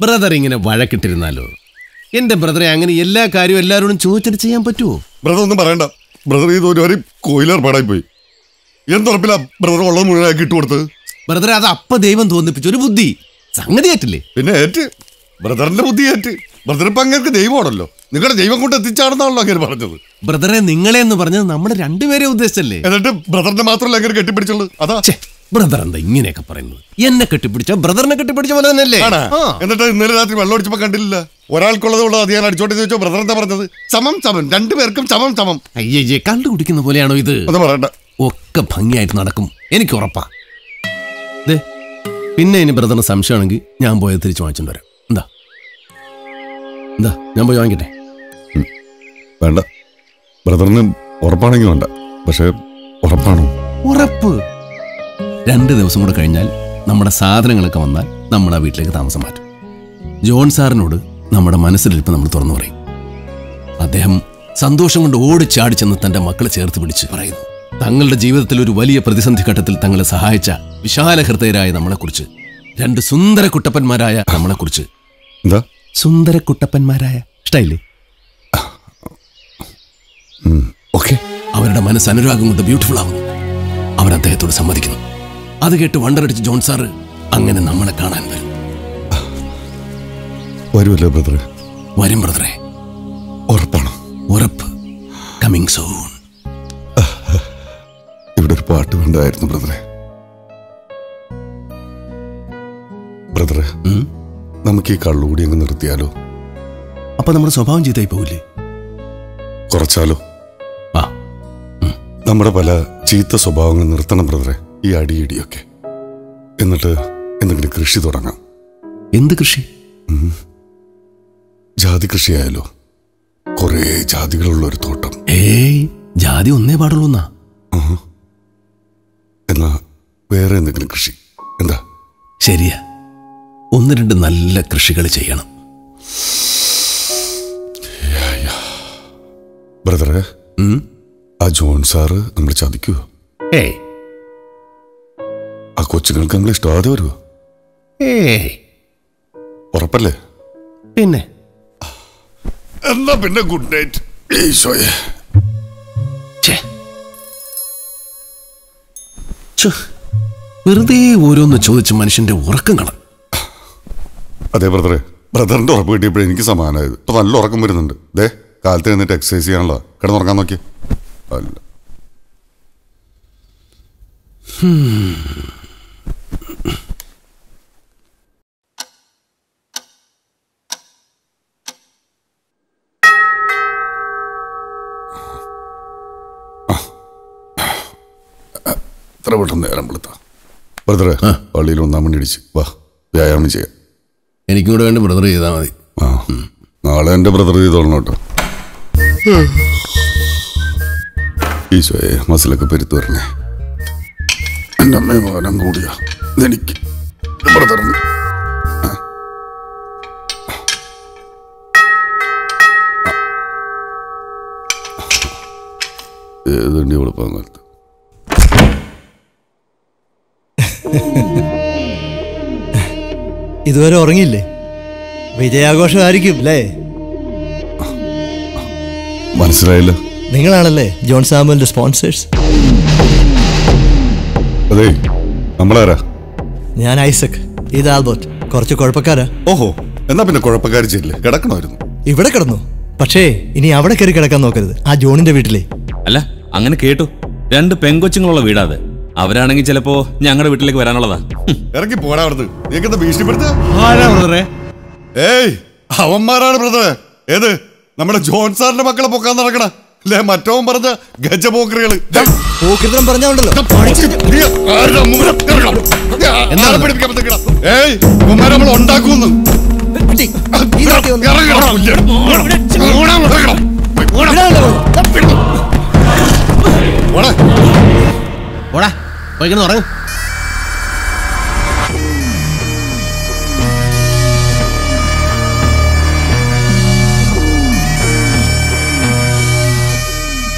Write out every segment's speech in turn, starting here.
Brother ഇങ്ങനെ വഴക്കിട്ടിരുന്നാലോ? എന്റെ ബ്രദറെ അങ്ങനെ എല്ലാ കാര്യവും എല്ലാവരോടും ചോദിച്ചിട്ട് ചെയ്യാൻ പറ്റുമോ? ബ്രദർ ഒന്നും പറയണ്ട. ബ്രദർ ഇതൊരു കോയിലേർപ്പാടായി പോയി. എന്തുറപ്പില്ല ബ്രദർ ഉള്ളത് മുഴുവനാക്കി ഇട്ട് കൊടുത്തത്. ബ്രദറെ അത് അപ്പ ദൈവം തോന്നിപ്പിച്ച ഒരു ബുദ്ധി സംഗതി ആയിട്ടില്ലേ? പിന്നെ ഏറ്റ് ബ്രദറിന്റെ ബുദ്ധി ഏറ്റ്. ബ്രദർ ഇപ്പൊ അങ്ങേർക്ക് ദൈവമാണല്ലോ, നിങ്ങളുടെ ദൈവം കൊണ്ട് എത്തിച്ചാണെന്നാണല്ലോ അങ്ങനെ പറഞ്ഞത്. ബ്രദറെ നിങ്ങളെ എന്ന് പറഞ്ഞത് നമ്മുടെ രണ്ടുപേരെ ഉദ്ദേശിച്ചല്ലേ? എന്നിട്ട് ബ്രദറിന്റെ മാത്രമല്ല അങ്ങനെ കെട്ടിപ്പിടിച്ചുള്ളൂ. അതാ ബ്രദർ എന്താ ഇങ്ങനെയൊക്കെ പറയുന്നത്? എന്നെ കെട്ടിപ്പിടിച്ച ബ്രദറിനെ കെട്ടിപ്പിടിച്ച പോലെ തന്നെയല്ലേ? എന്നിട്ട് ഇന്നലെ രാത്രി വെള്ളം അടിച്ചപ്പോ കണ്ടില്ല. ഒരാൾക്കുള്ളത് ഉള്ളത് അത് ഞാൻ അടിച്ചോട്ടെ ചോദിച്ചോ. ബ്രദർ എന്താ പറഞ്ഞത്? സമം സമം, രണ്ടുപേർക്കും സമം സമം. അയ്യേ കണ്ടു കുടിക്കുന്ന പോലെയാണോ ഇത്? അത് പറയണ്ട. ഒക്കെ ഭംഗിയായിട്ട് നടക്കും, എനിക്ക് ഉറപ്പാ. പിന്നെ ഇനി ബ്രദറിന് സംശയമാണെങ്കിൽ ഞാൻ പോയത് തിരിച്ചു വാങ്ങിച്ചോണ്ട് വരാം. എന്താ എന്താ ഞാൻ പോയി വാങ്ങിക്കട്ടെ? വേണ്ട, ബ്രദറിന് ഉറപ്പാണെങ്കിൽ വേണ്ട. പക്ഷെ ഉറപ്പാണോ? ഉറപ്പ്. 2 ദിവസം കൂടെ കഴിഞ്ഞാൽ നമ്മുടെ സാധനങ്ങളൊക്കെ വന്നാൽ നമ്മൾ ആ വീട്ടിലേക്ക് താമസം മാറ്റും. ജോൺ സാറിനോട് നമ്മുടെ മനസ്സിലിരിപ്പ് നമ്മൾ തുറന്നു പറയും. അദ്ദേഹം സന്തോഷം കൊണ്ട് ഓടിച്ചാടി ചെന്ന് തന്റെ മക്കളെ ചേർത്ത് പിടിച്ച് പറയുന്നു, തങ്ങളുടെ ജീവിതത്തിൽ ഒരു വലിയ പ്രതിസന്ധി ഘട്ടത്തിൽ തങ്ങളെ സഹായിച്ച വിശാല ഹൃദയരായ നമ്മളെക്കുറിച്ച്, 2 സുന്ദര കുട്ടപ്പന്മാരായ നമ്മളെക്കുറിച്ച്. എന്താ സുന്ദര കുട്ടപ്പന്മാരായ? ഇഷ്ടായില്ലേ? ഓക്കെ. അവരുടെ മനസ്സ് അനുരാഗം കൊണ്ട് ബ്യൂട്ടിഫുൾ ആവുന്നു. അവർ അദ്ദേഹത്തോട് സമ്മതിക്കുന്നു. അത് കേട്ട് വണ്ടറടിച്ച് ജോൺ സാറ് അങ്ങനെ നമ്മളെ കാണാൻ വരും. വരുമല്ലോ ബ്രദറെ? വരും ബ്രദറെ. ഉറപ്പാണോ? ഉറപ്പ്. Coming soon. ഇവിടെ ഒരു പാട്ട് വേണ്ടായിരുന്നു ബ്രദറെ. ബ്രദറെ, നമുക്ക് ഈ കള്ളുകൂടി അങ്ങ് നിർത്തിയാലോ? അപ്പൊ നമ്മുടെ സ്വഭാവം ചെയ്തായി പോവില്ലേ? കുറച്ചാലോ? നമ്മുടെ പല ചീത്ത സ്വഭാവങ്ങൾ നിർത്തണം ബ്രദറെ, ഈ അടിയിടിയൊക്കെ. എന്നിട്ട് എന്തെങ്കിലും കൃഷി തുടങ്ങാം. എന്ത് കൃഷി? ജാതി കൃഷിയായാലോ? കുറേ ജാതികളുള്ള ഒരു തോട്ടം. ജാതി ഒന്നേ പാടുള്ളൂ എന്നാ? എന്നാ വേറെ എന്തെങ്കിലും കൃഷി എന്താ? ശരിയാ, 1-2 നല്ല കൃഷികൾ ചെയ്യണം. ബ്രദറെ, ആ ജോൺ സാറ് നമ്മൾ ചതിക്കുവോ? ആ കൊച്ചുങ്ങൾക്ക് നമ്മൾ ഇഷ്ടമാതെ വരുമോ? ഉറപ്പല്ലേ? പിന്നെ എന്നാ പിന്നെ ഗുഡ് നൈറ്റ്. ഈശോയെ, വെറുതെ ഓരോന്ന് ചോദിച്ച് മനുഷ്യന്റെ ഉറക്കം കള. അതെ ബ്രദറെ, ബ്രദറിന്റെ ഉറപ്പ് കിട്ടിയപ്പോഴും എനിക്ക് സമാനമായത്. ഇപ്പൊ നല്ല ഉറക്കം വരുന്നുണ്ട്. ദേ കാലത്ത് എന്നിട്ട് എക്സസൈസ് ചെയ്യാനുള്ള കിടന്നുറങ്ങാൻ നോക്കി. അല്ല എത്ര പെട്ടെന്ന് നേരം വെളുത്ത. ബ്രദറെ, പള്ളിയിൽ 1 മണി അടിച്ച് വാ, വ്യായാമം ചെയ്യാം. എനിക്കും കൂടെ വേണ്ടി ബ്രദർ ചെയ്താൽ മതി. നാളെ എൻ്റെ ബ്രദർ ചെയ്തോളണം കേട്ടോ. ഈശോയെ, മസിലൊക്കെ പെരുത്തു വരണേ. എൻ്റെ അമ്മയെ ഭാരം കൂടിയാ എനിക്ക് ബ്രദറിന്. ഏതുണ്ടി കൊടുപ്പാൻ കാലത്ത് ഇതുവരെ ഉറങ്ങിയില്ലേ? വിജയാഘോഷമായിരിക്കും അല്ലേ? മനസ്സിലായില്ല. നിങ്ങളാണല്ലേ ജോൺ സാമുവലിന്റെ സ്പോൺസേഴ്സ്? അതെ, നമ്മളാരാ? ഞാൻ ഐസക്, ഇത് ആൽബർട്ട്. കുറച്ച് കുഴപ്പക്കാരാ. ഓഹോ, എന്നാ പിന്നെ കുഴപ്പക്കാരി ചെയ്യില്ലേ? കിടക്കണമായിരുന്നു. ഇവിടെ കിടന്നു, പക്ഷേ ഇനി അവിടെ കയറി കിടക്കാൻ നോക്കരുത്. ആ ജോണിന്റെ വീട്ടിലെ. അല്ല, അങ്ങനെ കേട്ടു. 2 പെങ്കൊച്ചുങ്ങളുള്ള വീടാത്. അവരാണെങ്കിൽ ചിലപ്പോ ഞങ്ങളുടെ വീട്ടിലേക്ക് വരാനുള്ളതാ. ഇറങ്ങി പോടാ അവിടുന്ന്. നീക്കെന്താ ഭീഷണിപ്പെടുത്ത? ഏയ്, അവന്മാരാണ് ബ്രദറെ. ഏത് നമ്മുടെ ജോൺ സാറിന്റെ മക്കളെ പൊക്കാൻ നടക്കണ അല്ലേ? മറ്റവൻ പറഞ്ഞ ഗജപോക്കറികള്. പറഞ്ഞോണ്ടല്ലോ നമ്മൾ ഉണ്ടാക്കുന്നു. ഉറങ്ങും.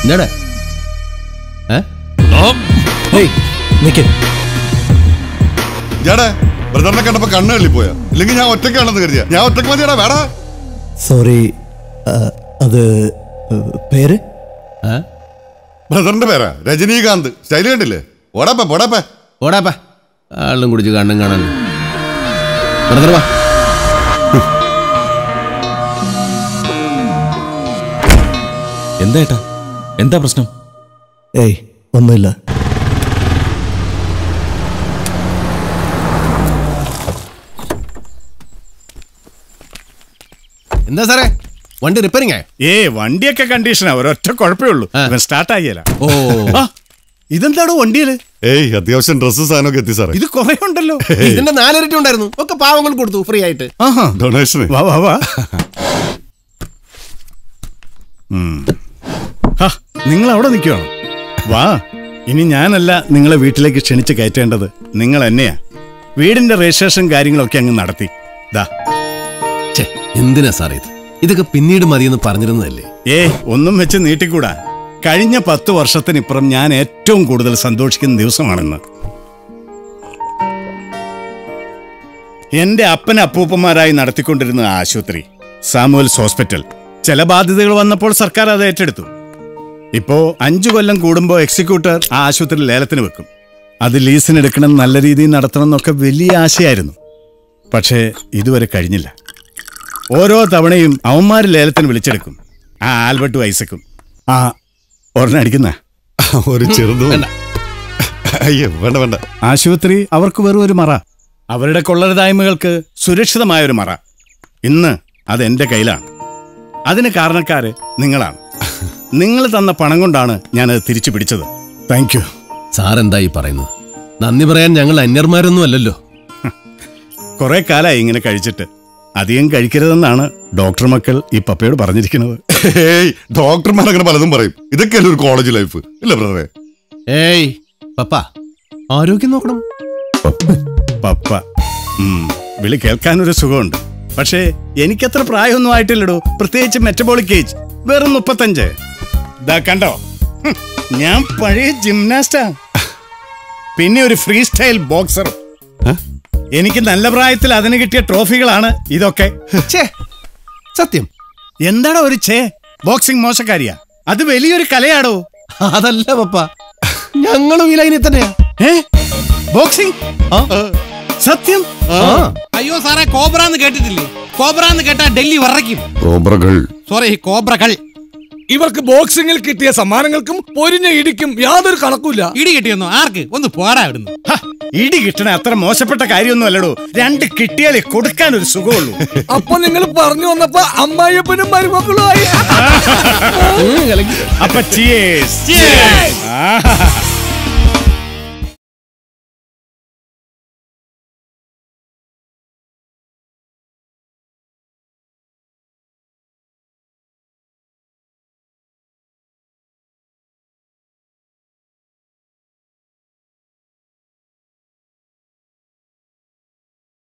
എന്താടാ? ബ്രദറിനെ കണ്ടപ്പോ കണ്ണ് തള്ളിപ്പോയാ? ഇല്ലെങ്കിൽ ഞാൻ ഒറ്റയ്ക്കാണെന്ന് കരുതിയാ? ഞാൻ ഒറ്റയ്ക്ക് മതിയാടാ, വേടാ. സോറി, അത് പേര് ബ്രദറിന്റെ പേരാ രജനീകാന്ത്. സ്റ്റൈല് കണ്ടില്ലേ? ഓടാപ്പ പോടാപ്പ ഓടാപ്പാ, ആളും കുടിച്ച് കണ്ണും കാണാൻ. ബ്രദർ വാ. എന്താ ഏട്ടാ, എന്താ പ്രശ്നം? ഏയ് ഒന്നുമില്ല. എന്താ സാറേ, വണ്ടി റിപ്പയറിംഗ് ആയോ? വണ്ടിയൊക്കെ കണ്ടീഷനാ, ഒരൊറ്റ കുഴപ്പമേ ഉള്ളൂ, സ്റ്റാർട്ട് ആയില്ല. ഓ, ഇതെന്താണോ വണ്ടിയില്? അത്യാവശ്യം ഡ്രസ്സും സാധനമൊക്കെ എത്തി സാറേ. ഇത് കുറെ ഉണ്ടല്ലോ. ഇതിന്റെ 4 ഇരട്ടി ഉണ്ടായിരുന്നു, ഒക്കെ പാവങ്ങൾ കൊടുത്തു ഫ്രീ ആയിട്ട്. ഡൊണേഷന്. വാ വാ വാ. നിങ്ങൾ അവിടെ നിൽക്കുവാണോ? വാ. ഇനി ഞാനല്ല നിങ്ങളെ വീട്ടിലേക്ക് ക്ഷണിച്ച് കയറ്റേണ്ടത്, നിങ്ങൾ എന്നെയാ. വീടിന്റെ രജിസ്ട്രേഷൻ കാര്യങ്ങളൊക്കെ അങ്ങ് നടത്തി. എന്തിനാ സാറേ ഇത്? ഇതൊക്കെ പിന്നീട് മതിയെന്ന് പറഞ്ഞിരുന്നതല്ലേ? ഒന്നും വെച്ച് നീട്ടിക്കൂടാ. കഴിഞ്ഞ 10 വർഷത്തിനിപ്പുറം ഞാൻ ഏറ്റവും കൂടുതൽ സന്തോഷിക്കുന്ന ദിവസമാണെന്ന്. എന്റെ അപ്പൻ അപ്പൂപ്പന്മാരായി നടത്തിക്കൊണ്ടിരുന്ന ആശുപത്രി, സാമുവൽസ് ഹോസ്പിറ്റൽ, ചില ബാധ്യതകൾ വന്നപ്പോൾ സർക്കാർ അത് ഏറ്റെടുത്തു. ഇപ്പോ 5 കൊല്ലം കൂടുമ്പോൾ എക്സിക്യൂട്ടർ ആ ആശുപത്രി ലേലത്തിന് വെക്കും. അത് ലീസിനെടുക്കണം, നല്ല രീതിയിൽ നടത്തണം എന്നൊക്കെ വലിയ ആശയായിരുന്നു. പക്ഷേ ഇതുവരെ കഴിഞ്ഞില്ല. ഓരോ തവണയും അവന്മാര് ലേലത്തിന് വിളിച്ചെടുക്കും. ആ ആൽബർട്ട് ഐസക്കും ഒരെണ്ണം അടിക്കുന്ന ഒരു ചെറുതും. അയ്യോ വേണ്ട വേണ്ട. ആശുപത്രി അവർക്ക് വെറും ഒരു മറ, അവരുടെ കൊള്ളരുതായ്മകൾക്ക് സുരക്ഷിതമായൊരു മറ. ഇന്ന് അതെന്റെ കയ്യിലാണ്. അതിന് കാരണക്കാര് നിങ്ങളാണ്. നിങ്ങൾ തന്ന പണം കൊണ്ടാണ് ഞാനത് തിരിച്ചു പിടിച്ചത്. Thank you. സാറെന്തായി പറയുന്നത്? നന്ദി പറയാൻ ഞങ്ങൾ അന്യന്മാരൊന്നും അല്ലല്ലോ. കുറെ കാലമായി ഇങ്ങനെ കഴിച്ചിട്ട്. അധികം കഴിക്കരുതെന്നാണ് ഡോക്ടർ മക്കൾ ഈ പപ്പയോട് പറഞ്ഞിരിക്കുന്നത്. ഡോക്ടർമാർ അങ്ങനെ പലതും പറയും. ഇതൊക്കെയല്ലേ ഒരു കോളേജ് ലൈഫ്, ഇല്ല ബ്രദറെ? പപ്പ ആരോഗ്യം നോക്കണം. പപ്പ വിളി കേൾക്കാനൊരു സുഖമുണ്ട്. പക്ഷേ എനിക്കത്ര പ്രായമൊന്നും ആയിട്ടില്ലടോ, പ്രത്യേകിച്ച് മെറ്റബോളിക് ഏജ് വെറും 35. ഇതാ കണ്ടോ, ഞാൻ പഴയ ജിംനാസ്റ്റാ, പിന്നെ ഒരു ഫ്രീ സ്റ്റൈൽ ബോക്സർ. എനിക്ക് നല്ല പ്രായത്തിൽ അതിന് കിട്ടിയ ട്രോഫികളാണ് ഇതൊക്കെ. സത്യം. എന്താണോ ഒരു ബോക്സിംഗ് മോശക്കാരിയാ? അത് വലിയൊരു കലയാടോ. അതല്ല പപ്പ, ഞങ്ങളും ഈ ലൈനിൽ തന്നെയാ. ബോക്സിംഗ് സത്യം. അയ്യോ സാറേ, കോബ്രാന്ന് കേട്ടിട്ടില്ലേ? കോബ്രാന്ന് കേട്ടാ ഡൽഹി വിറയ്ക്കും. കോബ്രകൾ. ഇവർക്ക് ബോക്സിംഗിൽ കിട്ടിയ സമ്മാനങ്ങൾക്കും പൊരിഞ്ഞ ഇടിക്കും യാതൊരു കണക്കൂല. ഇടി കിട്ടിയെന്നോ? ആർക്ക്? ഒന്ന് പോരാ ഇടുന്നു. ഇടി കിട്ടണ അത്ര മോശപ്പെട്ട കാര്യമൊന്നും അല്ലടോ. 2 കിട്ടിയാലേ കൊടുക്കാൻ ഒരു സുഖമുള്ളൂ. അപ്പൊ നിങ്ങൾ പറഞ്ഞു വന്നപ്പോ അമ്മായിയപ്പനും മരുമക്കളും ആയി. അപ്പൊ cheers.